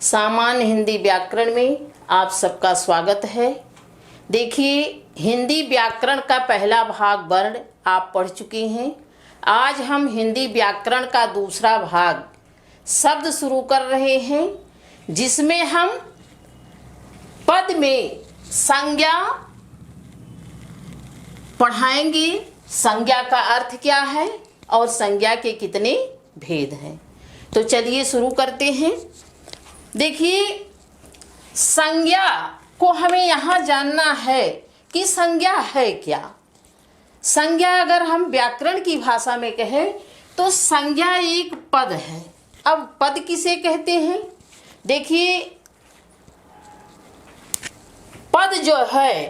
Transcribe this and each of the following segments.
सामान्य हिंदी व्याकरण में आप सबका स्वागत है। देखिए, हिंदी व्याकरण का पहला भाग वर्ण आप पढ़ चुके हैं। आज हम हिंदी व्याकरण का दूसरा भाग शब्द शुरू कर रहे हैं, जिसमें हम पद में संज्ञा पढ़ाएंगे। संज्ञा का अर्थ क्या है और संज्ञा के कितने भेद हैं। तो चलिए शुरू करते हैं। देखिए, संज्ञा को हमें यहाँ जानना है कि संज्ञा है क्या। संज्ञा अगर हम व्याकरण की भाषा में कहें तो संज्ञा एक पद है। अब पद किसे कहते हैं? देखिए, पद जो है,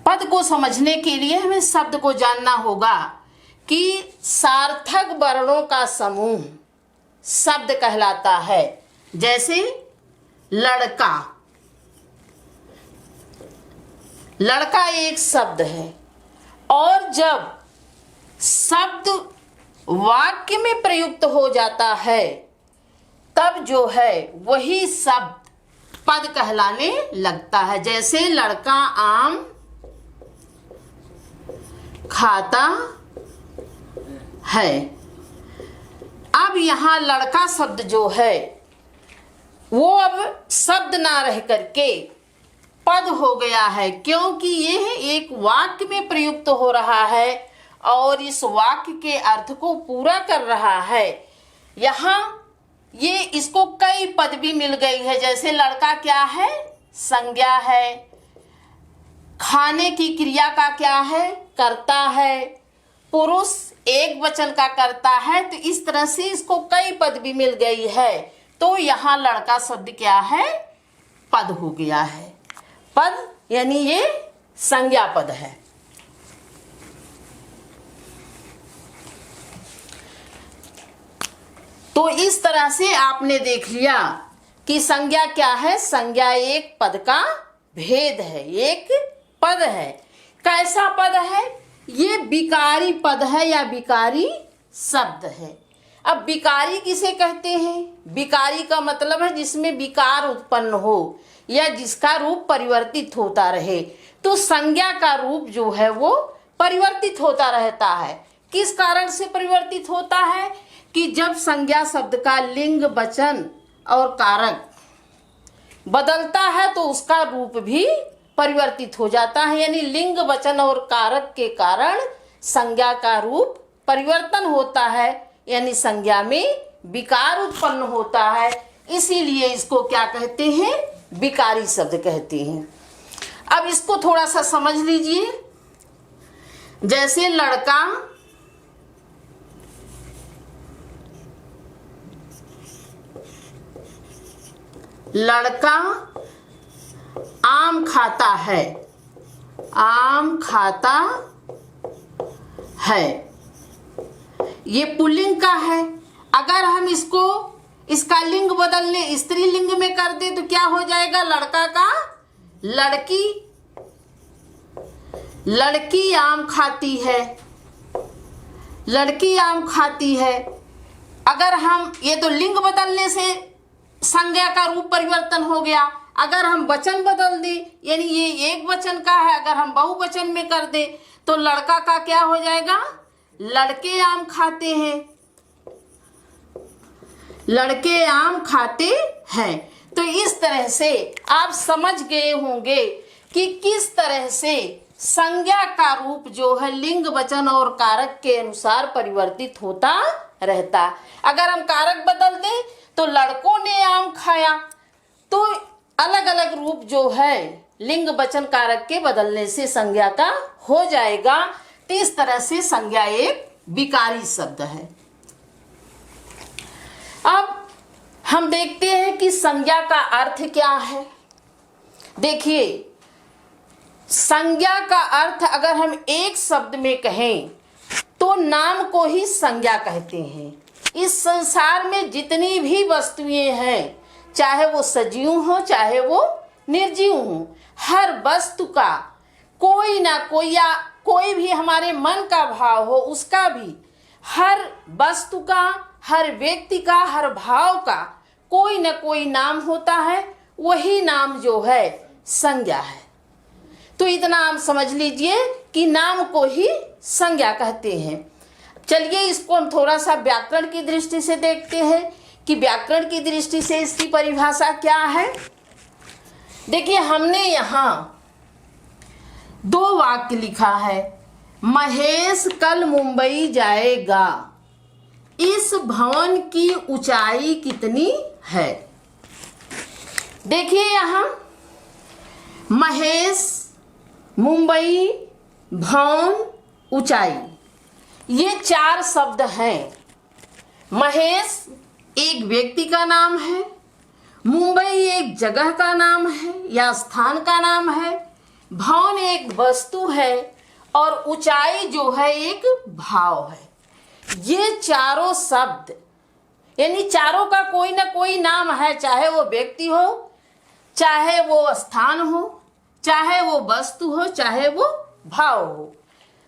पद को समझने के लिए हमें शब्द को जानना होगा कि सार्थक वर्णों का समूह शब्द कहलाता है। जैसे लड़का, लड़का एक शब्द है, और जब शब्द वाक्य में प्रयुक्त हो जाता है तब जो है वही शब्द पद कहलाने लगता है। जैसे लड़का आम खाता है। अब यहाँ लड़का शब्द जो है वो अब शब्द ना रह करके पद हो गया है, क्योंकि यह एक वाक्य में प्रयुक्त हो रहा है और इस वाक्य के अर्थ को पूरा कर रहा है। यहाँ ये इसको कई पद भी मिल गई है। जैसे लड़का क्या है? संज्ञा है। खाने की क्रिया का क्या है? कर्ता है। पुरुष एक वचन का करता है। तो इस तरह से इसको कई पद भी मिल गई है। तो यहाँ लड़का शब्द क्या है? पद हो गया है। पद यानी ये संज्ञा पद है। तो इस तरह से आपने देख लिया कि संज्ञा क्या है। संज्ञा एक पद का भेद है, एक पद है। कैसा पद है? ये विकारी पद है या विकारी शब्द है। अब विकारी किसे कहते हैं? विकारी का मतलब है जिसमें विकार उत्पन्न हो या जिसका रूप परिवर्तित होता रहे। तो संज्ञा का रूप जो है वो परिवर्तित होता रहता है। किस कारण से परिवर्तित होता है? कि जब संज्ञा शब्द का लिंग, वचन और कारक बदलता है तो उसका रूप भी परिवर्तित हो जाता है। यानी लिंग, वचन और कारक के कारण संज्ञा का रूप परिवर्तन होता है, यानी संज्ञा में विकार उत्पन्न होता है। इसीलिए इसको क्या कहते हैं? विकारी शब्द कहते हैं। अब इसको थोड़ा सा समझ लीजिए। जैसे लड़का आम खाता है। आम खाता है, ये पुल्लिंग का है। अगर हम इसका लिंग बदलने स्त्रीलिंग में कर दे तो क्या हो जाएगा? लड़का का लड़की। लड़की आम खाती है। लड़की आम खाती है। अगर हम ये तो लिंग बदलने से संज्ञा का रूप परिवर्तन हो गया। अगर हम वचन बदल दें, यानी ये एक वचन का है, अगर हम बहुवचन में कर दें तो लड़का का क्या हो जाएगा? लड़के आम खाते हैं। लड़के आम खाते हैं। तो इस तरह से आप समझ गए होंगे कि किस तरह से संज्ञा का रूप जो है लिंग, वचन और कारक के अनुसार परिवर्तित होता रहता। अगर हम कारक बदल दें तो लड़कों ने आम खाया, तो अलग अलग रूप जो है लिंग, वचन, कारक के बदलने से संज्ञा का हो जाएगा। तो इस तरह से संज्ञा एक विकारी शब्द है। अब हम देखते हैं कि संज्ञा का अर्थ क्या है। देखिए, संज्ञा का अर्थ अगर हम एक शब्द में कहें तो नाम को ही संज्ञा कहते हैं। इस संसार में जितनी भी वस्तुएं हैं, चाहे वो सजीव हो चाहे वो निर्जीव हो, हर वस्तु का कोई ना कोई या कोई भी हमारे मन का भाव हो, उसका भी हर वस्तु का, हर व्यक्ति का, हर भाव का कोई न कोई नाम होता है, वही नाम जो है संज्ञा है। तो इतना आप समझ लीजिए कि नाम को ही संज्ञा कहते हैं। चलिए इसको हम थोड़ा सा व्याकरण की दृष्टि से देखते हैं कि व्याकरण की दृष्टि से इसकी परिभाषा क्या है। देखिए हमने यहाँ 2 वाक्य लिखा है, महेश कल मुंबई जाएगा, इस भवन की ऊंचाई कितनी है। देखिए यहाँ महेश, मुंबई, भवन, ऊंचाई, ये 4 शब्द हैं। महेश एक व्यक्ति का नाम है, मुंबई एक जगह का नाम है या स्थान का नाम है, भवन एक वस्तु है और ऊंचाई जो है एक भाव है। ये चारों शब्द यानी चारों का कोई ना कोई नाम है, चाहे वो व्यक्ति हो, चाहे वो स्थान हो, चाहे वो वस्तु हो, चाहे वो भाव हो,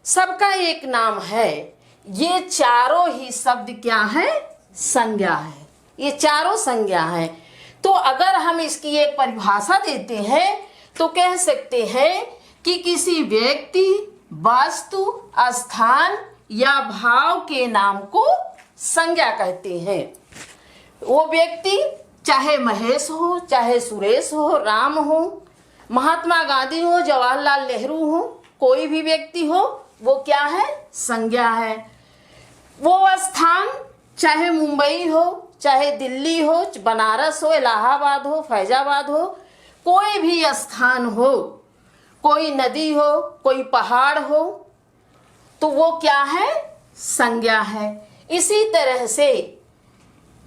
सबका एक नाम है। ये चारों ही शब्द क्या है, संज्ञा है। ये चारों संज्ञा है। तो अगर हम इसकी एक परिभाषा देते हैं तो कह सकते हैं कि किसी व्यक्ति, वस्तु, स्थान या भाव के नाम को संज्ञा कहते हैं। वो व्यक्ति चाहे महेश हो, चाहे सुरेश हो, राम हो, महात्मा गांधी हो, जवाहरलाल नेहरू हो, कोई भी व्यक्ति हो, वो क्या है, संज्ञा है। वो स्थान चाहे मुंबई हो, चाहे दिल्ली हो, बनारस हो, इलाहाबाद हो, फैजाबाद हो, कोई भी स्थान हो, कोई नदी हो, कोई पहाड़ हो, तो वो क्या है, संज्ञा है। इसी तरह से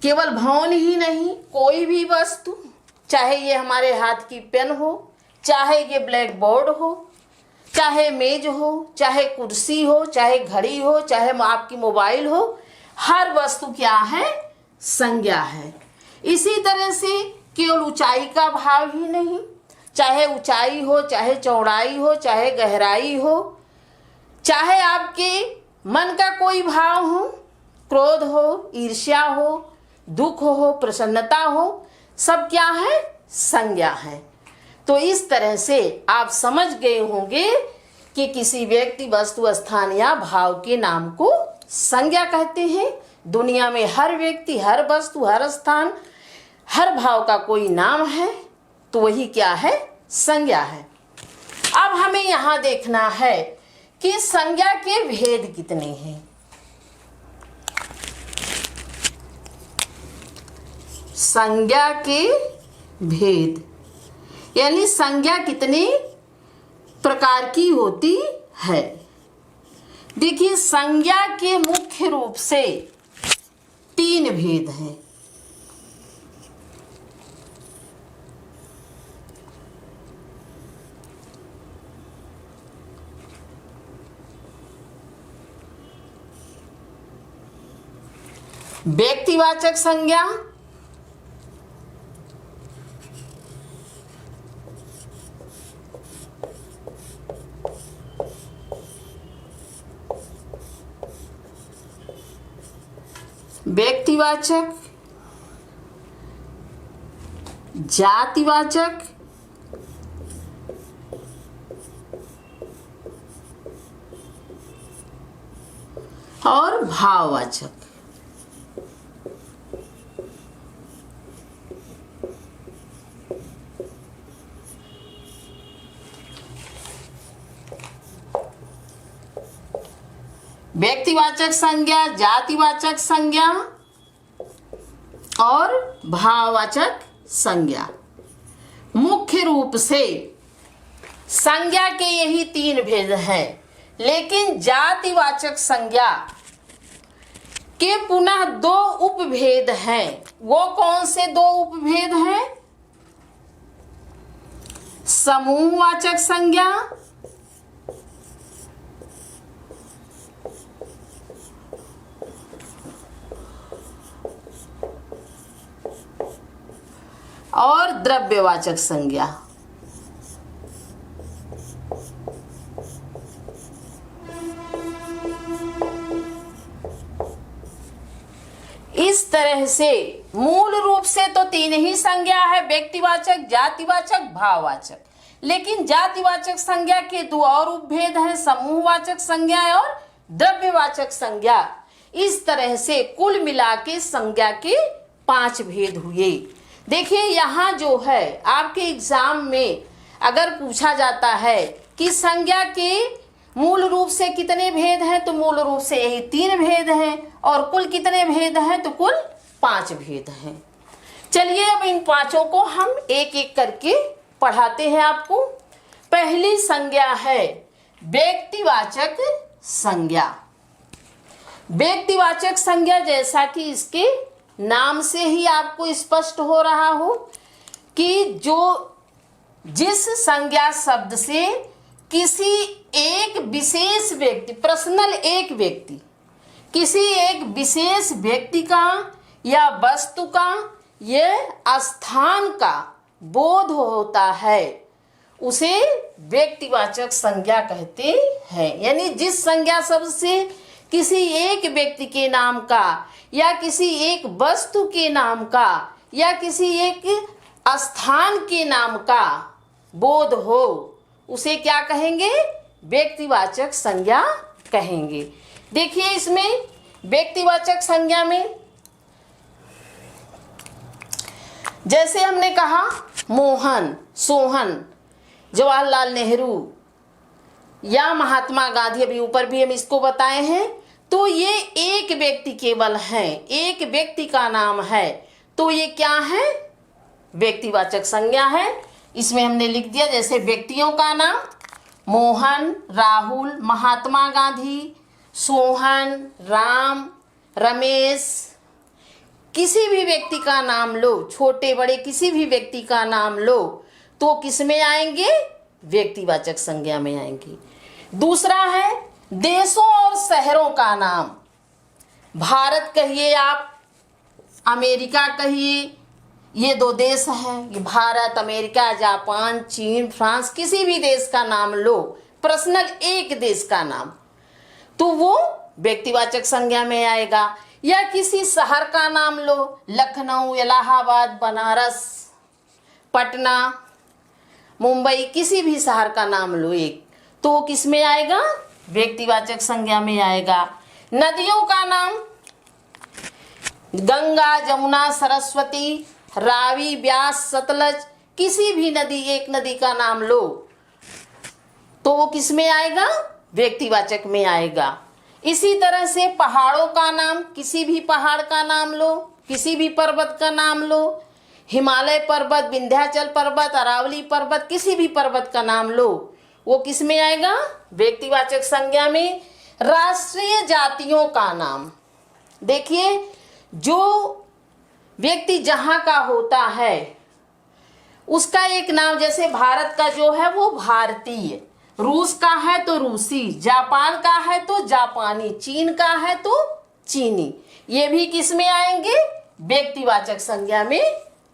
केवल भवन ही नहीं, कोई भी वस्तु, चाहे ये हमारे हाथ की पेन हो, चाहे ये ब्लैक बोर्ड हो, चाहे मेज हो, चाहे कुर्सी हो, चाहे घड़ी हो, चाहे आपकी मोबाइल हो, हर वस्तु क्या है, संज्ञा है। इसी तरह से केवल ऊंचाई का भाव ही नहीं, चाहे ऊंचाई हो, चाहे चौड़ाई हो, चाहे गहराई हो, चाहे आपके मन का कोई भाव हो, क्रोध हो, ईर्ष्या हो, दुख हो, प्रसन्नता हो, सब क्या है, संज्ञा है। तो इस तरह से आप समझ गए होंगे कि किसी व्यक्ति, वस्तु, स्थान या भाव के नाम को संज्ञा कहते हैं। दुनिया में हर व्यक्ति, हर वस्तु, हर स्थान, हर भाव का कोई नाम है, तो वही क्या है, संज्ञा है। अब हमें यहाँ देखना है कि संज्ञा के भेद कितने हैं। संज्ञा के भेद यानी संज्ञा कितने प्रकार की होती है। देखिए संज्ञा के मुख्य रूप से 3 भेद हैं। व्यक्तिवाचक संज्ञा, व्यक्तिवाचक, जातिवाचक और भाववाचक। व्यक्तिवाचक संज्ञा, जातिवाचक संज्ञा और भाववाचक संज्ञा। मुख्य रूप से संज्ञा के यही 3 भेद हैं, लेकिन जातिवाचक संज्ञा के पुनः 2 उपभेद हैं। वो कौन से 2 उपभेद हैं? समूहवाचक संज्ञा और द्रव्यवाचक संज्ञा। इस तरह तरह से मूल रूप से तो तीन ही संज्ञा है, व्यक्तिवाचक, जातिवाचक, भाववाचक। लेकिन जातिवाचक संज्ञा के दो और उपभेद हैं, समूहवाचक संज्ञा और द्रव्यवाचक संज्ञा। इस तरह से कुल मिला के संज्ञा के 5 भेद हुए। देखिए यहाँ जो है आपके एग्जाम में अगर पूछा जाता है कि संज्ञा के मूल रूप से कितने भेद हैं, तो मूल रूप से यही 3 भेद हैं, और कुल कितने भेद हैं, तो कुल 5 भेद हैं। चलिए अब इन 5 को हम एक एक करके पढ़ाते हैं आपको। पहली संज्ञा है व्यक्तिवाचक संज्ञा। व्यक्तिवाचक संज्ञा, जैसा कि इसके नाम से ही आपको स्पष्ट हो रहा हो कि जिस संज्ञा शब्द से किसी एक विशेष व्यक्ति, पर्सनल एक व्यक्ति, किसी एक विशेष व्यक्ति का या वस्तु का या स्थान का बोध होता है, उसे व्यक्तिवाचक संज्ञा कहते हैं। यानी जिस संज्ञा शब्द से किसी एक व्यक्ति के नाम का या किसी एक वस्तु के नाम का या किसी एक स्थान के नाम का बोध हो, उसे क्या कहेंगे, व्यक्तिवाचक संज्ञा कहेंगे। देखिए इसमें व्यक्तिवाचक संज्ञा में जैसे हमने कहा मोहन, सोहन, जवाहरलाल नेहरू या महात्मा गांधी, अभी ऊपर भी हम इसको बताए हैं, तो ये एक व्यक्ति केवल है, एक व्यक्ति का नाम है, तो ये क्या है, व्यक्तिवाचक संज्ञा है। इसमें हमने लिख दिया जैसे व्यक्तियों का नाम मोहन, राहुल, महात्मा गांधी, सोहन, राम, रमेश, किसी भी व्यक्ति का नाम लो, छोटे बड़े किसी भी व्यक्ति का नाम लो, तो किस में आएंगे, व्यक्तिवाचक संज्ञा में आएंगे। दूसरा है देशों और शहरों का नाम। भारत कहिए आप, अमेरिका कहिए, ये 2 देश हैं, ये भारत, अमेरिका, जापान, चीन, फ्रांस, किसी भी देश का नाम लो, पर्सनल एक देश का नाम, तो वो व्यक्तिवाचक संज्ञा में आएगा। या किसी शहर का नाम लो, लखनऊ, इलाहाबाद, बनारस, पटना, मुंबई, किसी भी शहर का नाम लो एक, तो वो किस में आएगा, व्यक्तिवाचक संज्ञा में आएगा। नदियों का नाम गंगा, जमुना, सरस्वती, रावी, ब्यास, सतलज, किसी भी नदी, एक नदी का नाम लो, तो वो किस में आएगा, व्यक्तिवाचक में आएगा। इसी तरह से पहाड़ों का नाम, किसी भी पहाड़ का नाम लो, किसी भी पर्वत का नाम लो, हिमालय पर्वत, विंध्याचल पर्वत, अरावली पर्वत, किसी भी पर्वत का नाम लो, वो किस में आएगा, व्यक्तिवाचक संज्ञा में। राष्ट्रीय जातियों का नाम, देखिए जो व्यक्ति जहाँ का होता है उसका एक नाम, जैसे भारत का जो है वो भारतीय, रूस का है तो रूसी, जापान का है तो जापानी, चीन का है तो चीनी, ये भी किस में आएंगे, व्यक्तिवाचक संज्ञा में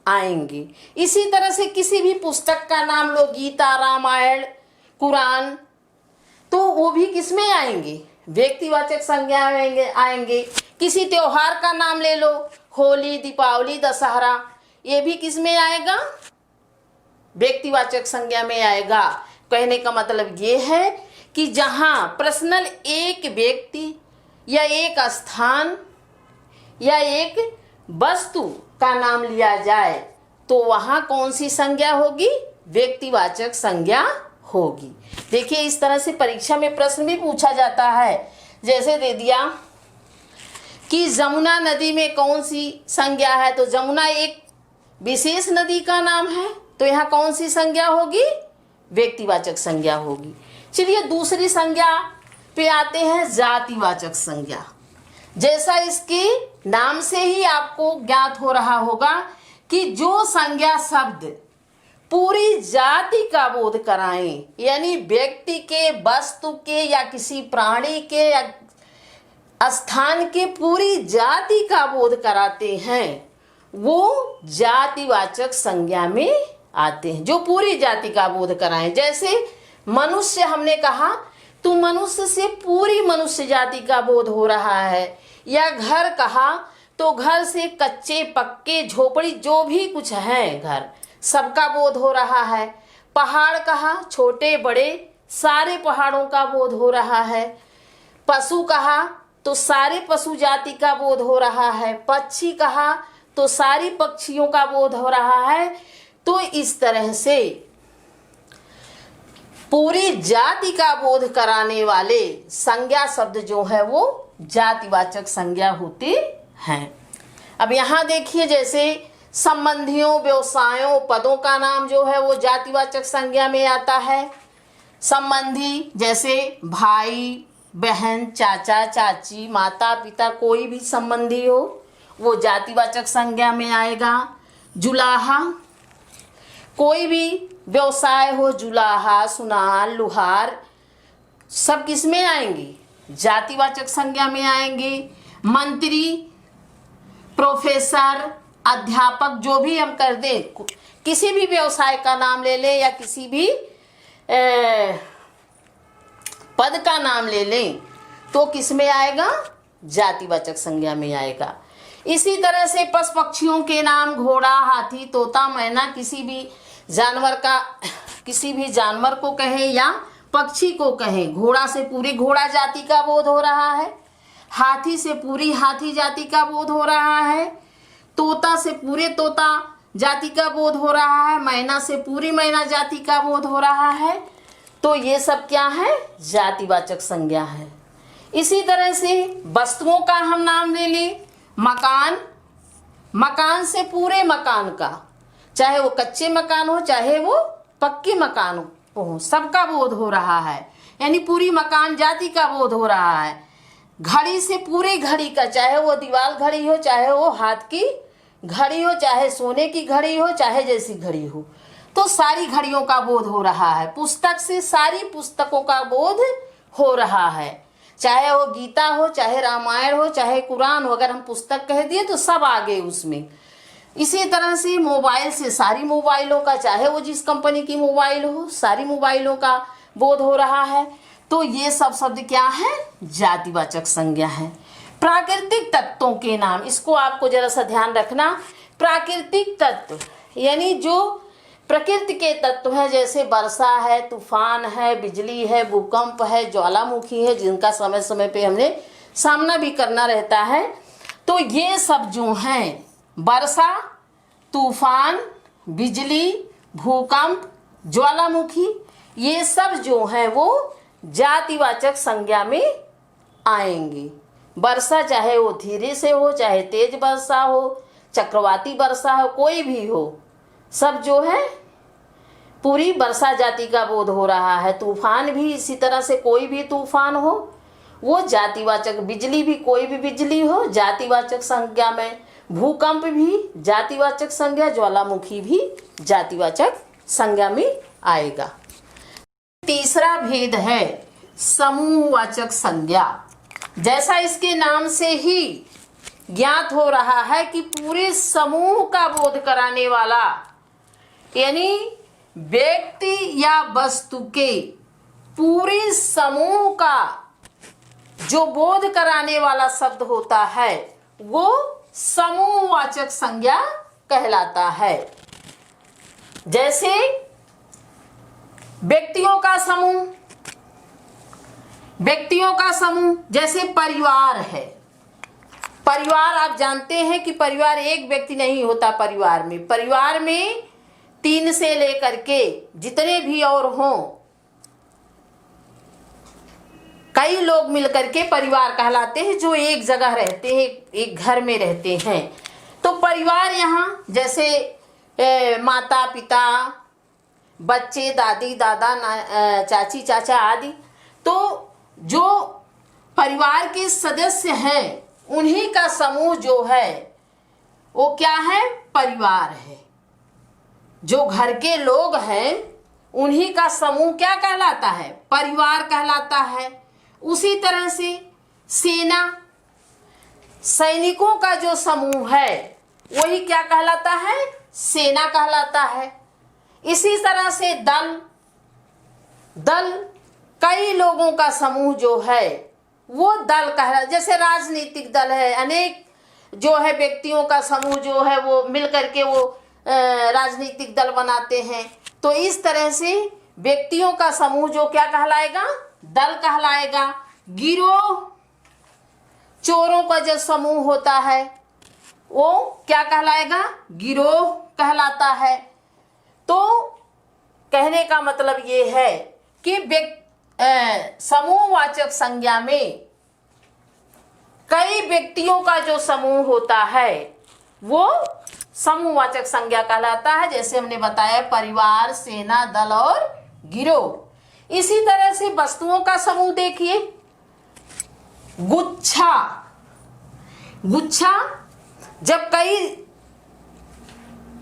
आएंगे। इसी तरह से किसी भी पुस्तक का नाम लो, गीता, रामायण, कुरान, तो वो भी किस में आएंगे, व्यक्तिवाचक संज्ञा में आएंगे। किसी त्योहार का नाम ले लो, होली, दीपावली, दशहरा, ये भी किस में आएगा, व्यक्तिवाचक संज्ञा में आएगा। कहने का मतलब ये है कि जहाँ पर्सनल एक व्यक्ति या एक स्थान या एक वस्तु का नाम लिया जाए, तो वहाँ कौन सी संज्ञा होगी, व्यक्तिवाचक संज्ञा होगी। देखिए इस तरह से परीक्षा में प्रश्न भी पूछा जाता है, जैसे दे दिया कि जमुना नदी में कौन सी संज्ञा है, तो जमुना एक विशेष नदी का नाम है, तो यहाँ कौन सी संज्ञा होगी, व्यक्तिवाचक संज्ञा होगी। चलिए दूसरी संज्ञा पे आते हैं, जातिवाचक संज्ञा। जैसा इसके नाम से ही आपको ज्ञात हो रहा होगा कि जो संज्ञा शब्द पूरी जाति का बोध कराएं, यानी व्यक्ति के, वस्तु के या किसी प्राणी के या स्थान के पूरी जाति का बोध कराते हैं, वो जातिवाचक संज्ञा में आते हैं, जो पूरी जाति का बोध कराएं। जैसे मनुष्य हमने कहा, तो मनुष्य से पूरी मनुष्य जाति का बोध हो रहा है, या घर कहा तो घर से कच्चे पक्के झोपड़ी जो भी कुछ है घर सबका बोध हो रहा है। पहाड़ कहा, छोटे बड़े सारे पहाड़ों का बोध हो रहा है। पशु कहा तो सारे पशु जाति का बोध हो रहा है। पक्षी कहा तो सारी पक्षियों का बोध हो रहा है। तो इस तरह से पूरी जाति का बोध कराने वाले संज्ञा शब्द जो है वो जातिवाचक संज्ञा होते हैं। अब यहाँ देखिए, जैसे संबंधियों, व्यवसायों, पदों का नाम जो है वो जातिवाचक संज्ञा में आता है। संबंधी जैसे भाई, बहन, चाचा, चाची, माता, पिता, कोई भी संबंधी हो वो जातिवाचक संज्ञा में आएगा। जुलाहा, कोई भी व्यवसाय हो, जुलाहा, सुनार, लुहार, सब किस में आएंगे? जातिवाचक संज्ञा में आएंगे। मंत्री, प्रोफेसर, अध्यापक, जो भी हम कर दें, किसी भी व्यवसाय का नाम ले लें या किसी भी पद का नाम ले लें तो किस में आएगा? जातिवाचक संज्ञा में आएगा। इसी तरह से पशु पक्षियों के नाम घोड़ा, हाथी, तोता, मैना, किसी भी जानवर को कहें या पक्षी को कहें। घोड़ा से पूरी घोड़ा जाति का बोध हो रहा है। हाथी से पूरी हाथी जाति का बोध हो रहा है। तोता से पूरे तोता जाति का बोध हो रहा है। मैना से पूरी मैना जाति का बोध हो रहा है। तो ये सब क्या है? जातिवाचक संज्ञा है। इसी तरह से वस्तुओं का हम नाम ले लें। मकान, मकान से पूरे मकान का, चाहे वो कच्चे मकान हो चाहे वो पक्के मकान हो, सबका बोध हो रहा है, यानी पूरी मकान जाति का बोध हो रहा है। घड़ी से पूरे घड़ी का, चाहे वो दीवार घड़ी हो, चाहे वो हाथ की घड़ी हो, चाहे सोने की घड़ी हो, चाहे जैसी घड़ी हो, तो सारी घड़ियों का बोध हो रहा है। पुस्तक से सारी पुस्तकों का बोध हो रहा है, चाहे वो गीता हो, चाहे रामायण हो, चाहे कुरान हो, अगर हम पुस्तक कह दिए तो सब आ गए उसमें। इसी तरह से मोबाइल से सारी मोबाइलों का, चाहे वो जिस कंपनी की मोबाइल हो, सारी मोबाइलों का बोध हो रहा है। तो ये सब शब्द क्या है? जातिवाचक संज्ञा है। प्राकृतिक तत्वों के नाम, इसको आपको जरा सा ध्यान रखना। प्राकृतिक तत्व यानी जो प्रकृति के तत्व हैं, जैसे वर्षा है, तूफान है, बिजली है, भूकंप है, ज्वालामुखी है, जिनका समय समय पे हमने सामना भी करना रहता है। तो ये सब जो हैं, वर्षा, तूफान, बिजली, भूकंप, ज्वालामुखी, ये सब जो हैं वो जातिवाचक संज्ञा में आएंगे। वर्षा चाहे वो धीरे से हो, चाहे तेज वर्षा हो, चक्रवाती वर्षा हो, कोई भी हो, सब जो है पूरी वर्षा जाति का बोध हो रहा है। तूफान भी इसी तरह से, कोई भी तूफान हो वो जातिवाचक, बिजली भी कोई भी बिजली हो जातिवाचक संज्ञा में, भूकंप भी जातिवाचक संज्ञा, ज्वालामुखी भी जातिवाचक संज्ञा में आएगा। तीसरा भेद है समूहवाचक संज्ञा। जैसा इसके नाम से ही ज्ञात हो रहा है कि पूरे समूह का बोध कराने वाला, यानी व्यक्ति या वस्तु के पूरे समूह का जो बोध कराने वाला शब्द होता है वो समूहवाचक संज्ञा कहलाता है। जैसे व्यक्तियों का समूह, जैसे परिवार है। परिवार आप जानते हैं कि परिवार एक व्यक्ति नहीं होता। परिवार में 3 से लेकर के जितने भी और हों, कई लोग मिलकर के परिवार कहलाते हैं, जो एक जगह रहते हैं, एक घर में रहते हैं। तो परिवार यहाँ जैसे माता पिता, बच्चे, दादी दादा, चाची चाचा आदि, तो जो परिवार के सदस्य हैं उन्हीं का समूह जो है वो क्या है? परिवार है। जो घर के लोग हैं उन्हीं का समूह क्या कहलाता है? परिवार कहलाता है। उसी तरह से सेना, सैनिकों का जो समूह है वही क्या कहलाता है? सेना कहलाता है। इसी तरह से दल कई लोगों का समूह जो है वो दल कहलाता। जैसे राजनीतिक दल है, अनेक जो है व्यक्तियों का समूह जो है वो मिल करके वो राजनीतिक दल बनाते हैं। तो इस तरह से व्यक्तियों का समूह जो क्या कहलाएगा, दल कहलाएगा। गिरोह, चोरों का जो समूह होता है वो क्या कहलाएगा, गिरोह कहलाता है। तो कहने का मतलब ये है कि समूहवाचक संज्ञा में कई व्यक्तियों का जो समूह होता है वो समूहवाचक संज्ञा कहलाता है। जैसे हमने बताया परिवार, सेना, दल और गिरोह। इसी तरह से वस्तुओं का समूह देखिए, गुच्छा। गुच्छा, जब कई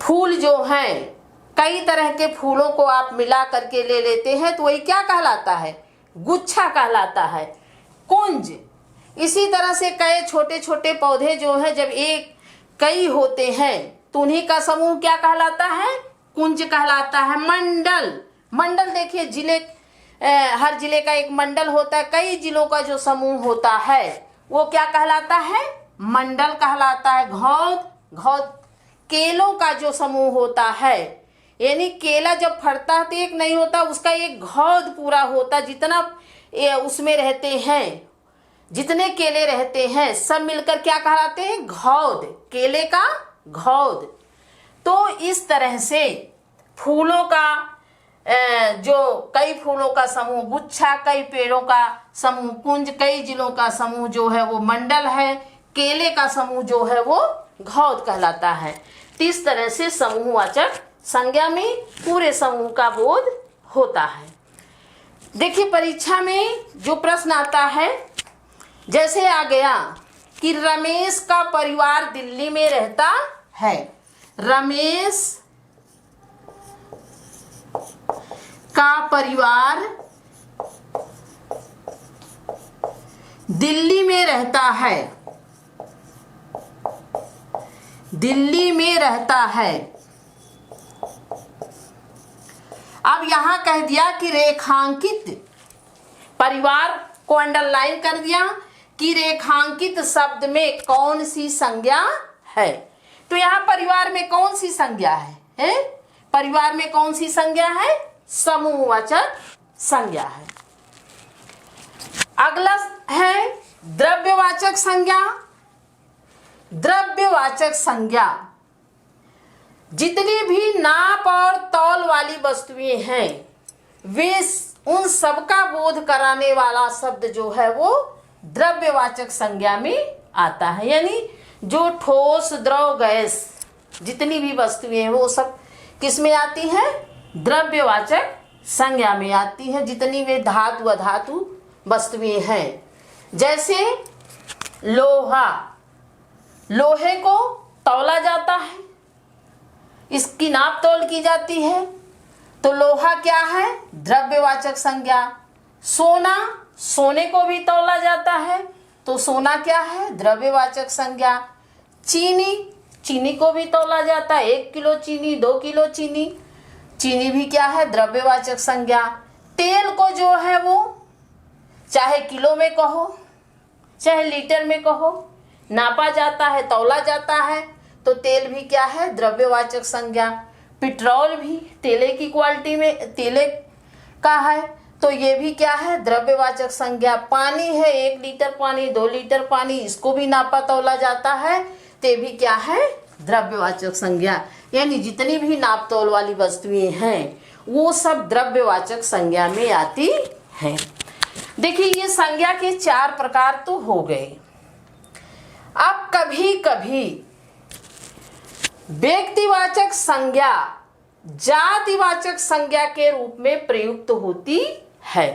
फूल जो हैं, कई तरह के फूलों को आप मिला करके ले लेते हैं तो वही क्या कहलाता है, गुच्छा कहलाता है। कुंज, इसी तरह से कई छोटे छोटे पौधे जो हैं जब एक कई होते हैं तो उन्हीं का समूह क्या कहलाता है, कुंज कहलाता है। मंडल, मंडल देखिए जिले, हर जिले का एक मंडल होता है, कई जिलों का जो समूह होता है वो क्या कहलाता है, मंडल कहलाता है। घौद, घौद केलों का जो समूह होता है, यानी केला जब फरता है तो एक नहीं होता, उसका एक घौद पूरा होता, जितना उसमें रहते हैं, जितने केले रहते हैं सब मिलकर क्या कहलाते हैं, घौद, केले का घौद। तो इस तरह से फूलों का जो कई फूलों का समूह गुच्छा, कई पेड़ों का समूह कुंज, कई जिलों का समूह जो है वो मंडल है, केले का समूह जो है वो घौद कहलाता है। तो इस तरह से समूहवाचक संज्ञा में पूरे समूह का बोध होता है। देखिए परीक्षा में जो प्रश्न आता है, जैसे आ गया कि रमेश का परिवार दिल्ली में रहता है। रमेश का परिवार दिल्ली में रहता है, दिल्ली में रहता है। अब यहां कह दिया कि रेखांकित, परिवार को अंडरलाइन कर दिया कि रेखांकित शब्द में कौन सी संज्ञा है। तो यहां परिवार में कौन सी संज्ञा है? परिवार में कौन सी संज्ञा है? समूहवाचक संज्ञा है। अगला है द्रव्यवाचक संज्ञा। द्रव्यवाचक संज्ञा जितनी भी नाप और तौल वाली वस्तुएं हैं वे उन सबका बोध कराने वाला शब्द जो है वो द्रव्यवाचक संज्ञा में आता है। यानी जो ठोस, द्रव, गैस जितनी भी वस्तुएं हैं वो सब किस में आती हैं? द्रव्यवाचक संज्ञा में आती है। जितनी वे धातु, अधातु वस्तुएं हैं, जैसे लोहा, लोहे को तौला जाता है, इसकी नाप तोल की जाती है, तो लोहा क्या है? द्रव्यवाचक संज्ञा। सोना, सोने को भी तौला जाता है, तो सोना क्या है? द्रव्यवाचक संज्ञा। चीनी, चीनी को भी तौला जाता है, 1 किलो चीनी, 2 किलो चीनी, चीनी भी क्या है? द्रव्यवाचक संज्ञा। तेल को जो है वो चाहे किलो में कहो चाहे लीटर में कहो नापा जाता है, तौला जाता है, तो तेल भी क्या है? द्रव्यवाचक संज्ञा। पेट्रोल भी तेले की क्वालिटी में तेले का है, तो ये भी क्या है? द्रव्यवाचक संज्ञा। पानी है, 1 लीटर पानी, 2 लीटर पानी, इसको भी नापा तौला जाता है, ते भी क्या है? द्रव्यवाचक संज्ञा। यानी जितनी भी नाप तौल वाली वस्तुएं हैं वो सब द्रव्यवाचक संज्ञा में आती हैं। देखिए ये संज्ञा के 4 प्रकार तो हो गए। अब कभी कभी व्यक्तिवाचक संज्ञा जातिवाचक संज्ञा के रूप में प्रयुक्त होती है।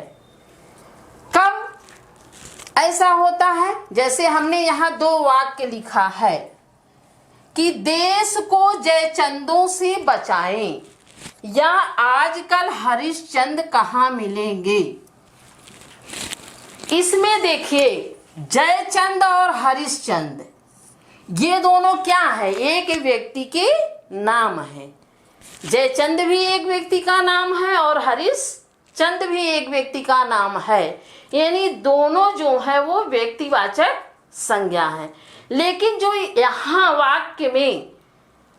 कब ऐसा होता है? जैसे हमने यहाँ 2 वाक्य लिखा है कि देश को जयचंदों से बचाएं या आजकल हरिश्चंद कहाँ मिलेंगे। इसमें देखिए जयचंद और हरिश्चंद ये दोनों क्या है? एक व्यक्ति के नाम है। जयचंद भी एक व्यक्ति का नाम है और हरिश्चंद भी एक व्यक्ति का नाम है। यानी दोनों जो है वो व्यक्तिवाचक संज्ञा है। लेकिन जो यहाँ वाक्य में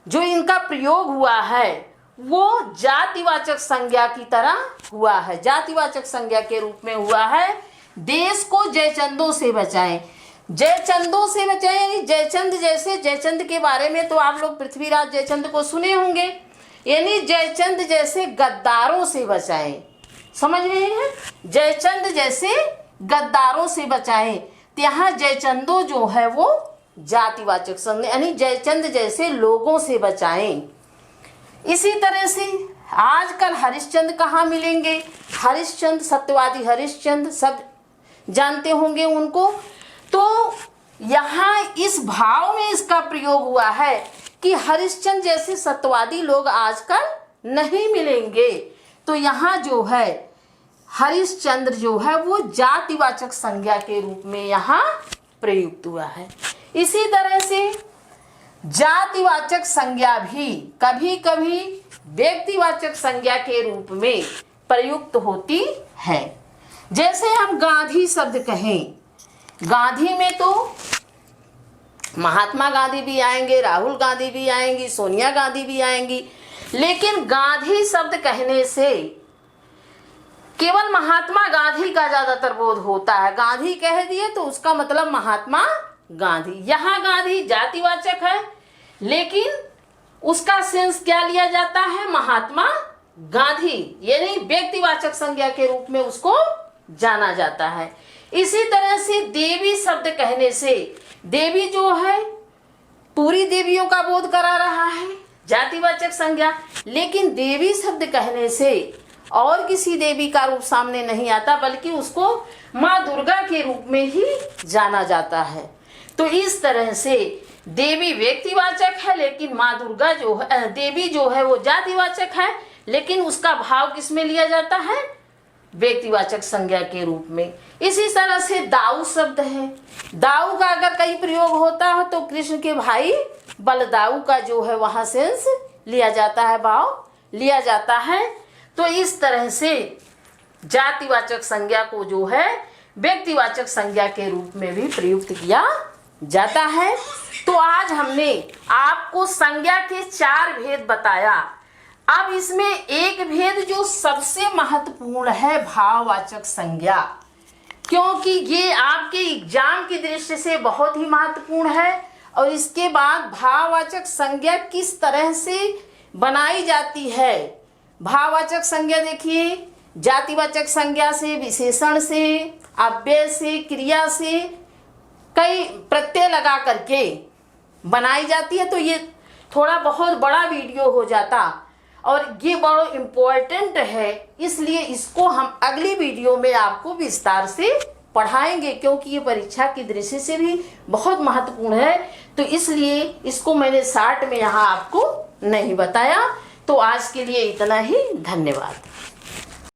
जो इनका प्रयोग हुआ है वो जातिवाचक संज्ञा की तरह हुआ है, जातिवाचक संज्ञा के रूप में हुआ है। देश को जयचंदों से बचाएं, जयचंदों से बचाएं यानी जयचंद, जैसे जयचंद के बारे में तो आप लोग पृथ्वीराज जयचंद को सुने होंगे, यानी जयचंद जैसे गद्दारों से बचाएं। समझ रहे हैं? जयचंद जैसे गद्दारों से बचाएं। तो यहाँ जयचंदों जो है वो जातिवाचक संज्ञा यानी जयचंद जैसे लोगों से बचाएं। इसी तरह से आजकल हरिश्चंद्र कहाँ मिलेंगे? हरिश्चंद्र, सत्यवादी हरिश्चंद्र सब जानते होंगे उनको। तो यहाँ इस भाव में इसका प्रयोग हुआ है कि हरिश्चंद्र जैसे सत्यवादी लोग आजकल नहीं मिलेंगे। तो यहाँ जो है हरिश्चंद्र जो है वो जातिवाचक संज्ञा के रूप में यहाँ प्रयुक्त हुआ है। इसी तरह से जातिवाचक संज्ञा भी कभी कभी व्यक्तिवाचक संज्ञा के रूप में प्रयुक्त होती है। जैसे हम गांधी शब्द कहें, गांधी में तो महात्मा गांधी भी आएंगे, राहुल गांधी भी आएंगी, सोनिया गांधी भी आएंगी, लेकिन गांधी शब्द कहने से केवल महात्मा गांधी का ज्यादातर बोध होता है। गांधी कह दिए तो उसका मतलब महात्मा गांधी। यहाँ गांधी जातिवाचक है लेकिन उसका सेंस क्या लिया जाता है? महात्मा गांधी, यानी व्यक्तिवाचक संज्ञा के रूप में उसको जाना जाता है। इसी तरह से देवी शब्द कहने से देवी जो है पूरी देवियों का बोध करा रहा है, जातिवाचक संज्ञा। लेकिन देवी शब्द कहने से और किसी देवी का रूप सामने नहीं आता बल्कि उसको माँ दुर्गा के रूप में ही जाना जाता है। तो इस तरह से देवी व्यक्तिवाचक है लेकिन माँ दुर्गा जो है, देवी जो है वो जातिवाचक है लेकिन उसका भाव किस में लिया जाता है? व्यक्तिवाचक संज्ञा के रूप में। इसी तरह से दाऊ शब्द है, दाऊ का अगर कहीं प्रयोग होता है तो कृष्ण के भाई बलदाऊ का जो है वहां सेंस लिया जाता है, भाव लिया जाता है। तो इस तरह से जातिवाचक संज्ञा को जो है व्यक्तिवाचक संज्ञा के रूप में भी प्रयुक्त किया जाता है। तो आज हमने आपको संज्ञा के 4 भेद बताया। अब इसमें एक भेद जो सबसे महत्वपूर्ण है, भाववाचक संज्ञा, क्योंकि ये आपके एग्जाम की दृष्टि से बहुत ही महत्वपूर्ण है। और इसके बाद भाववाचक संज्ञा किस तरह से बनाई जाती है। भाववाचक संज्ञा देखिए, जातिवाचक संज्ञा से, विशेषण से, अव्यय से, क्रिया से कई प्रत्यय लगा करके बनाई जाती है। तो ये थोड़ा बहुत बड़ा वीडियो हो जाता और ये बड़ा इम्पोर्टेंट है, इसलिए इसको हम अगली वीडियो में आपको विस्तार से पढ़ाएंगे क्योंकि ये परीक्षा की दृष्टि से भी बहुत महत्वपूर्ण है। तो इसलिए इसको मैंने शॉर्ट में यहाँ आपको नहीं बताया। तो आज के लिए इतना ही, धन्यवाद।